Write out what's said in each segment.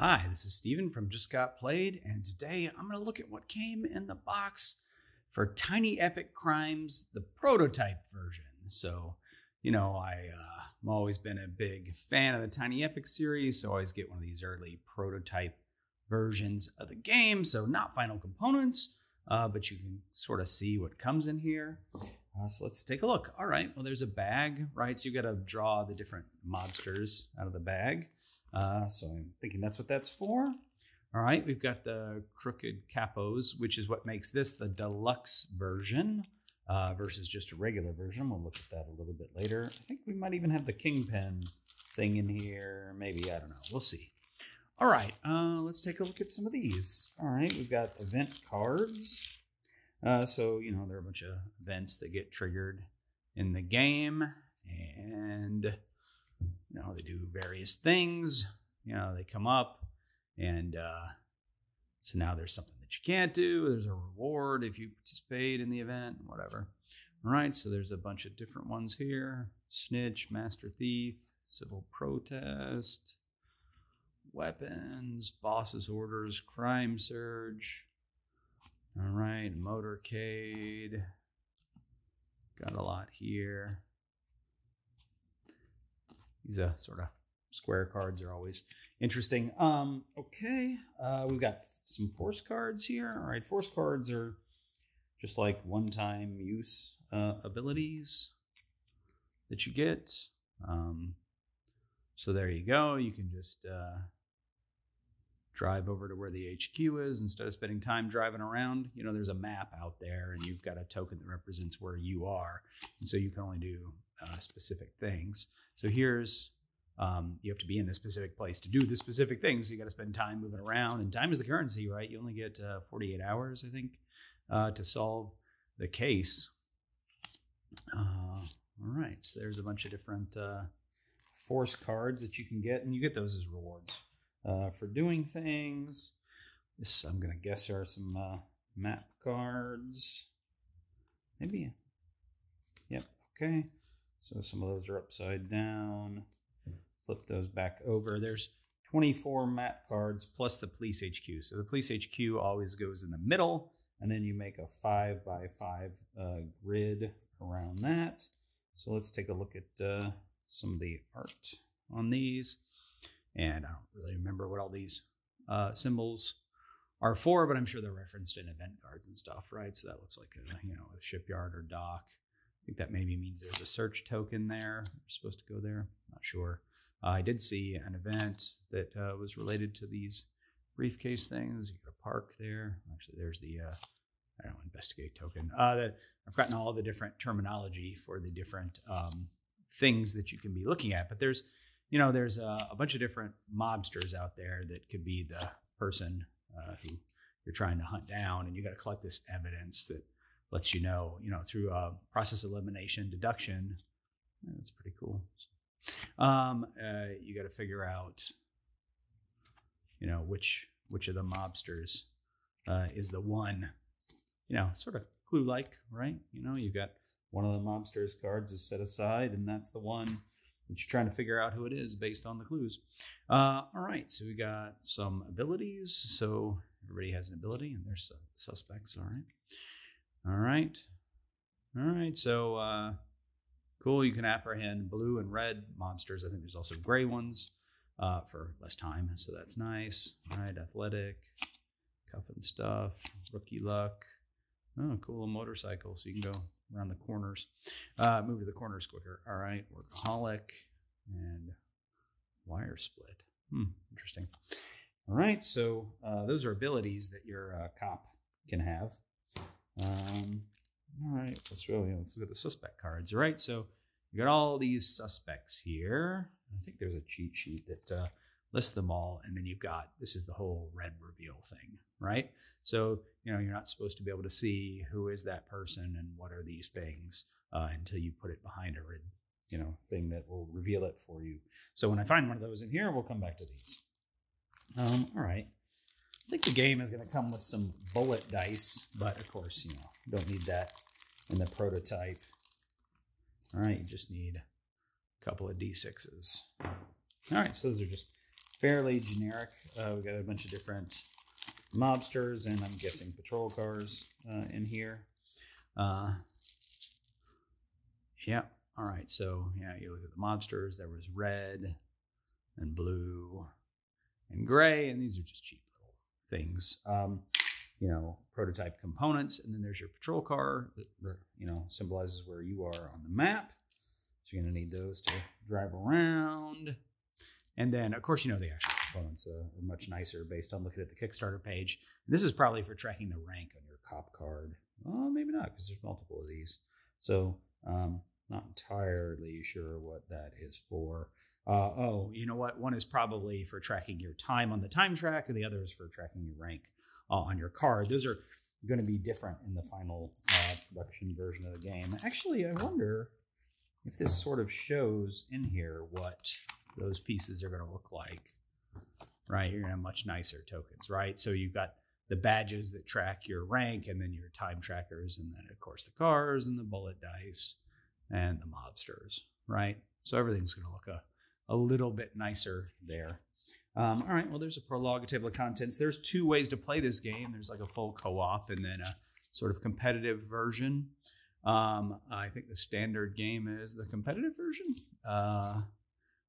Hi, this is Steven from Just Got Played, and today I'm going to look at what came in the box for Tiny Epic Crimes, the prototype version. So, I've always been a big fan of the Tiny Epic series, so I always get one of these early prototype versions of the game. So not final components, but you can sort of see what comes in here. So let's take a look. All right, well, there's a bag, right? So you got to draw the different mobsters out of the bag. So I'm thinking that's what that's for. All right, we've got the Crooked Capos, which is what makes this the deluxe version versus just a regular version. We'll look at that a little bit later. I think we might even have the Kingpin thing in here. Maybe, I don't know. We'll see. All right, let's take a look at some of these. All right, we've got event cards. So, there are a bunch of events that get triggered in the game, and they do various things. They come up, and so now there's something that you can't do. There's a reward if you participate in the event, whatever. All right, so there's a bunch of different ones here. Snitch, Master Thief, Civil Protest, Weapons, Boss's Orders, Crime Surge. All right, Motorcade. Got a lot here. These sort of square cards are always interesting. Okay, we've got some force cards here. All right, force cards are just like one-time use abilities that you get. So there you go. You can just drive over to where the HQ is instead of spending time driving around. There's a map out there, and you've got a token that represents where you are. And so you can only do specific things. So here's, you have to be in this specific place to do the specific things. So you got to spend time moving around, and time is the currency, right? You only get 48 hours, I think, to solve the case. All right, so there's a bunch of different force cards that you can get, and you get those as rewards for doing things. This, I'm going to guess, are some map cards. Maybe. Yep, okay. So some of those are upside down. Flip those back over. There's 24 map cards plus the police HQ. So the police HQ always goes in the middle, and then you make a 5x5 grid around that. So let's take a look at some of the art on these. And I don't really remember what all these symbols are for, but I'm sure they're referenced in event cards and stuff, right? So that looks like a shipyard or dock. I think that maybe means there's a search token there. We're supposed to go there. Not sure. I did see an event that was related to these briefcase things. You got a park there. Actually, there's the investigate token. I've gotten all the different terminology for the different things that you can be looking at. But there's a bunch of different mobsters out there that could be the person who you're trying to hunt down, and you got to collect this evidence that lets you know through process elimination, deduction. That's pretty cool. You got to figure out, which of the mobsters is the one, sort of clue-like, right? You've got one of the mobsters cards is set aside, and that's the one that you're trying to figure out who it is based on the clues. All right, so we got some abilities. So everybody has an ability, and there's suspects. All right. So cool. You can apprehend blue and red mobsters. I think there's also gray ones for less time, so that's nice. All right, athletic, cuff and stuff, rookie luck. Oh, cool, a motorcycle, so you can go around the corners, move to the corners quicker. All right, workaholic and wire split. Interesting. All right, so those are abilities that your cop can have. All right, let's look at the suspect cards. All right, so you got all these suspects here. I think there's a cheat sheet that lists them all, and then you've got, this is the whole red reveal thing, right? So, you're not supposed to be able to see who is that person and what are these things until you put it behind a red, thing that will reveal it for you. So when I find one of those in here, we'll come back to these. All right. I think the game is going to come with some bullet dice, but of course, you don't need that in the prototype. All right, you just need a couple of D6s. All right, so those are just fairly generic. We've got a bunch of different mobsters, and I'm guessing patrol cars in here. Yeah. All right. So yeah, you look at the mobsters. There was red and blue and gray, and these are just cheap little things. Prototype components, and then there's your patrol car that symbolizes where you are on the map. So you're going to need those to drive around. And then, of course, the actual components are much nicer based on looking at the Kickstarter page. And this is probably for tracking the rank on your cop card. Well, maybe not, because there's multiple of these. So not entirely sure what that is for. You know what? One is probably for tracking your time on the time track, and the other is for tracking your rank on your card. Those are going to be different in the final production version of the game. Actually, I wonder if this sort of shows in here what those pieces are going to look like. Right, you're going to have much nicer tokens, right? So you've got the badges that track your rank, and then your time trackers, and then, of course, the cars and the bullet dice and the mobsters, right? So everything's going to look a little bit nicer there. All right, well, there's a prologue, a table of contents. There's two ways to play this game. There's like a full co-op and then a sort of competitive version. I think the standard game is the competitive version. All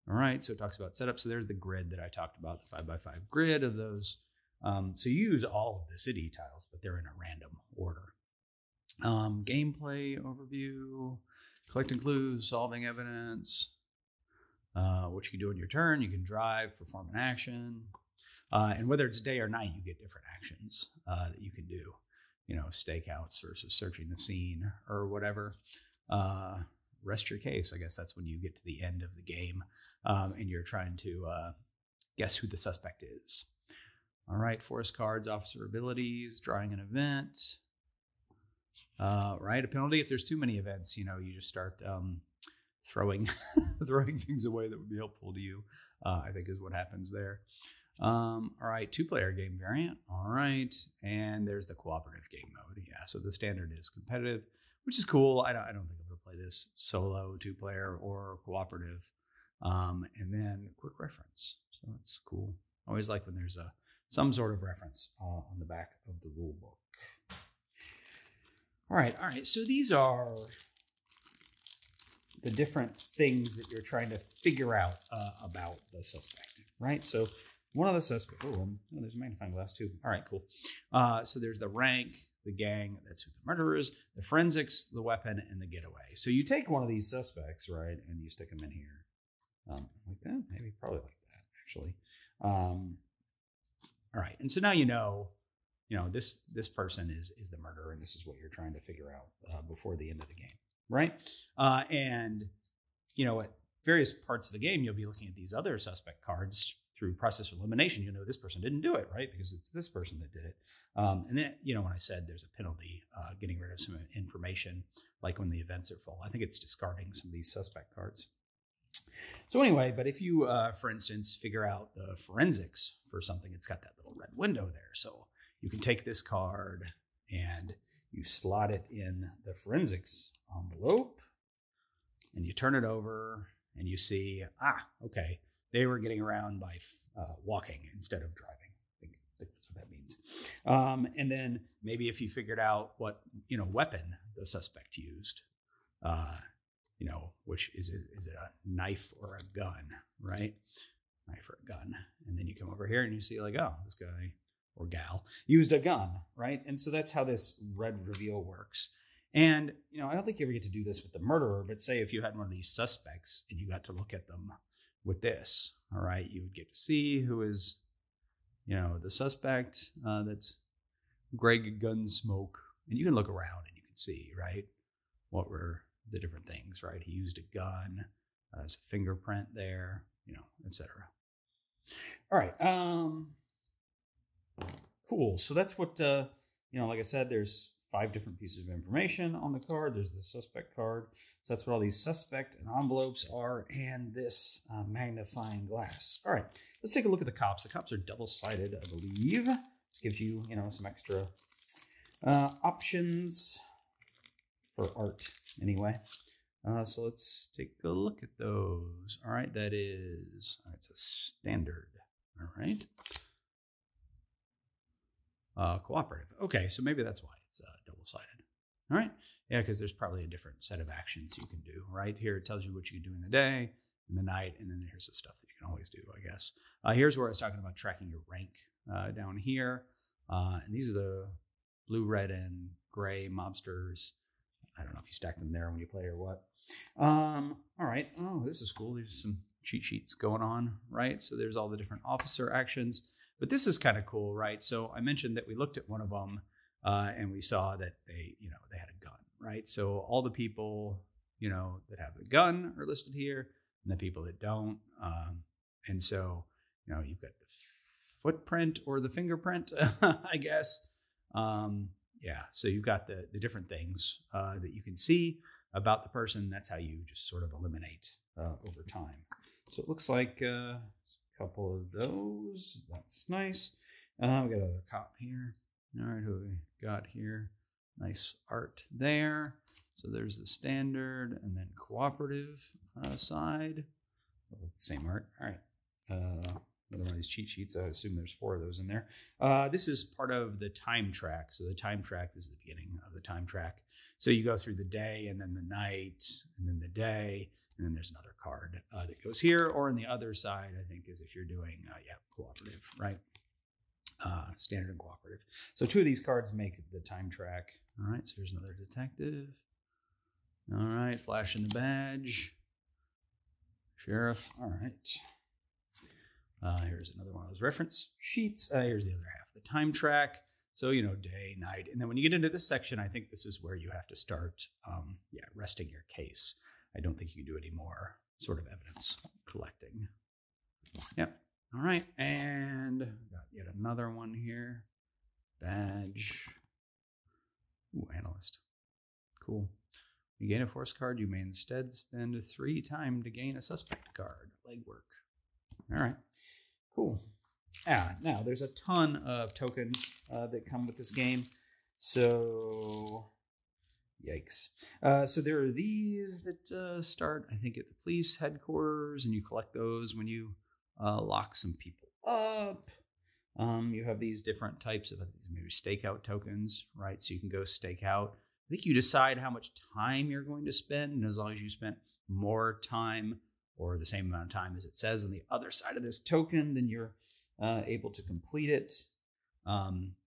right, so it talks about setup. So there's the grid that I talked about, the 5x5 grid of those. So you use all of the city tiles, but they're in a random order. Gameplay overview, collecting clues, solving evidence. What you can do in your turn, you can drive, perform an action, and whether it's day or night, you get different actions that you can do. Stakeouts versus searching the scene or whatever. Rest your case. I guess that's when you get to the end of the game and you're trying to guess who the suspect is. All right, forest cards, officer abilities, drawing an event. Right, a penalty if there's too many events. You just start throwing things away that would be helpful to you, I think is what happens there. All right, 2-player game variant. All right, and there's the cooperative game mode. Yeah, so the standard is competitive, which is cool. I don't think I'm going to play this solo, 2-player, or cooperative. And then quick reference. So that's cool. I always like when there's some sort of reference on the back of the rule book. All right. So these are the different things that you're trying to figure out about the suspect, right? So one of the suspects, there's a magnifying glass too. All right, cool. So there's the rank, the gang, that's who the murderer is, the forensics, the weapon, and the getaway. So you take one of these suspects, right, and you stick them in here. Like that? Maybe probably like that, actually. All right, and so now this person is the murderer, and this is what you're trying to figure out before the end of the game. Right. And at various parts of the game, you'll be looking at these other suspect cards through process of elimination. This person didn't do it, right? Because it's this person that did it. And then, when I said there's a penalty, getting rid of some information, like when the events are full, I think it's discarding some of these suspect cards. So anyway, but if you, for instance, figure out the forensics for something, it's got that little red window there. So you can take this card and you slot it in the forensics envelope, and you turn it over, and you see, okay, they were getting around by walking instead of driving. I think that's what that means. And then maybe if you figured out what weapon the suspect used, which is it a knife or a gun, right? Knife or a gun, and then you come over here and you see like, oh, this guy or gal used a gun, right? And so that's how this red reveal works. And, I don't think you ever get to do this with the murderer, but say if you had one of these suspects and you got to look at them with this, all right, you would get to see who is, the suspect. That's Greg Gunsmoke. And you can look around and you can see, right, what were the different things, right? He used a gun, there's a fingerprint there, etc. All right. Cool. So that's what, like I said, there's 5 different pieces of information on the card. There's the suspect card. So that's what all these suspect and envelopes are, and this magnifying glass. All right, let's take a look at the cops. The cops are double-sided, I believe. This gives you, some extra options for art, anyway. So let's take a look at those. All right, it's a standard All right. Cooperative. Okay, so maybe that's why it's double-sided. All right. Yeah, because there's probably a different set of actions you can do, right? Here it tells you what you can do in the day, in the night, and then here's the stuff that you can always do, I guess. Here's where I was talking about tracking your rank down here. And these are the blue, red, and gray mobsters. I don't know if you stack them there when you play or what. All right. Oh, this is cool. There's some cheat sheets going on, right? So there's all the different officer actions. But this is kind of cool, right? So I mentioned that we looked at one of them and we saw that they had a gun, right? So all the people, that have the gun are listed here, and the people that don't. And so, you've got the footprint or the fingerprint, I guess. So you've got the different things that you can see about the person. That's how you just sort of eliminate over time. So it looks like a couple of those. That's nice. We got another cop here. All right, who we got here? Nice art there. So there's the standard and then cooperative side. Same art. All right. Another one of these cheat sheets. I assume there's 4 of those in there. This is part of the time track. So the time track is the beginning of the time track. So you go through the day and then the night and then the day. And then there's another card that goes here. Or on the other side, I think, is if you're doing, cooperative, right? Standard and cooperative. So 2 of these cards make the time track. All right, so here's another detective. All right, flashing the badge. Sheriff. All right. Here's another one of those reference sheets. Here's the other half of the time track. So, day, night. And then when you get into this section, I think this is where you have to start, resting your case. I don't think you can do any more sort of evidence collecting. Yep. All right. And got yet another one here. Badge. Ooh, analyst. Cool. You gain a force card, you may instead spend 3 time to gain a suspect card. Legwork. All right. Cool. Now there's a ton of tokens that come with this game. So, yikes. So there are these that start, I think, at the police headquarters, and you collect those when you lock some people up. You have these different types of maybe stakeout tokens, right? So you can go stake out. I think you decide how much time you're going to spend, and as long as you spent more time or the same amount of time as it says on the other side of this token, then you're able to complete it.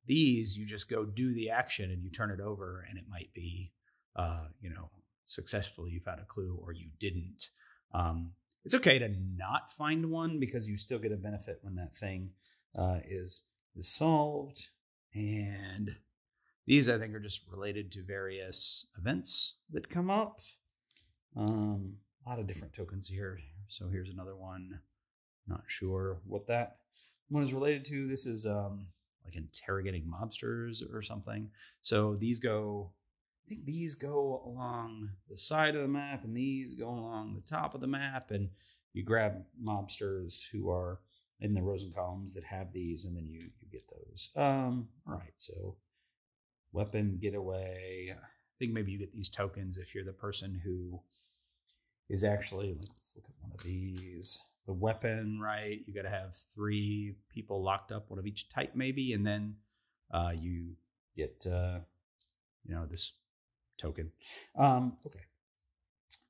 These, you just go do the action and you turn it over, and it might be, successful. You found a clue or you didn't. It's okay to not find one because you still get a benefit when that thing is solved. And these, I think, are just related to various events that come up. A lot of different tokens here. So here's another one. Not sure what that one is related to. This is like interrogating mobsters or something. So these go, I think these go along the side of the map and these go along the top of the map. And you grab mobsters who are in the rows and columns that have these, and then you get those. All right, so weapon getaway. I think maybe you get these tokens if you're the person who is actually, let's look at one of these. The weapon, right? You got to have 3 people locked up, one of each type maybe, and then you get, this token. Okay.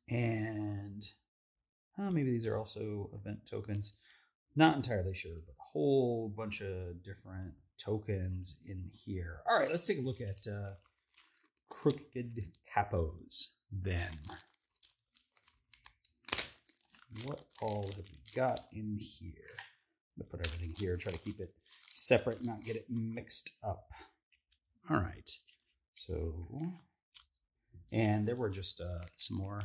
And maybe these are also event tokens. Not entirely sure, but a whole bunch of different tokens in here. All right, let's take a look at Crooked Capos then. What all have we got in here? I'm going to put everything here, try to keep it separate, not get it mixed up. All right. So, and there were just some more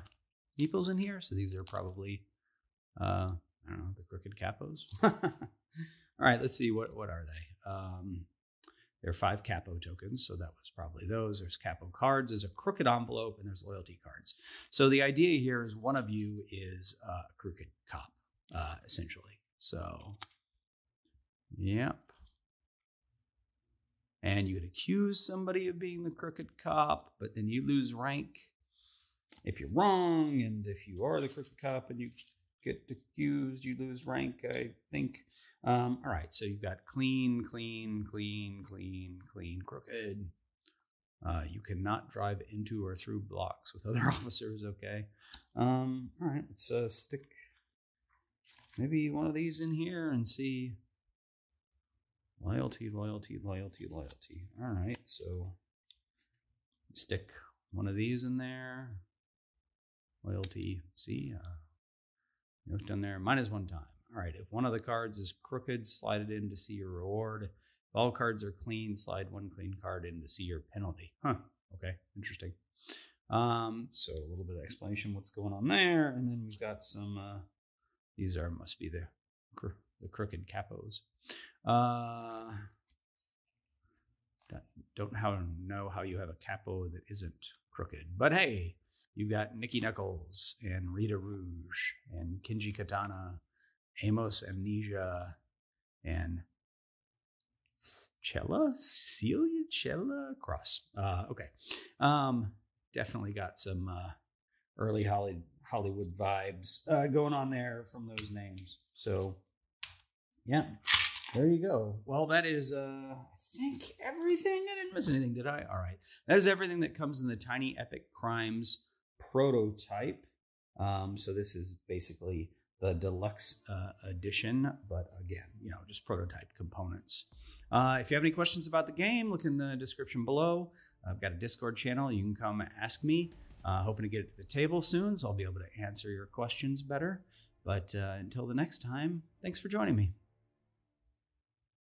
meeples in here. So these are probably, I don't know, the Crooked Capos. All right, let's see. What are they? There are 5 capo tokens, so that was probably those. There's capo cards, there's a crooked envelope, and there's loyalty cards. So the idea here is one of you is a crooked cop, essentially. So, yep. And you could accuse somebody of being the crooked cop, but then you lose rank if you're wrong, and if you are the crooked cop and you get accused, you lose rank, I think. All right, so you've got clean, clean, clean, clean, clean, crooked. You cannot drive into or through blocks with other officers, okay? All right, let's stick maybe one of these in here and see. Loyalty, loyalty, loyalty, loyalty. All right, so stick one of these in there. Loyalty, see? Note down there, -1 time. All right, if one of the cards is crooked, slide it in to see your reward. If all cards are clean, slide one clean card in to see your penalty. Huh, okay, interesting. So a little bit of explanation what's going on there. And then we've got some, these must be the Crooked Capos. Don't know how you have a capo that isn't crooked. But hey, you've got Nicky Knuckles and Rita Rouge and Kinji Katana, Amos Amnesia, and Celia Cross. Okay. Definitely got some early Hollywood vibes going on there from those names. So, yeah, there you go. Well, that is, I think, everything. I didn't miss anything, did I? All right. That is everything that comes in the Tiny Epic Crimes prototype. So this is basically the deluxe edition, but again, just prototype components. If you have any questions about the game, look in the description below. I've got a Discord channel. You can come ask me. Hoping to get it to the table soon, so I'll be able to answer your questions better. But until the next time, thanks for joining me.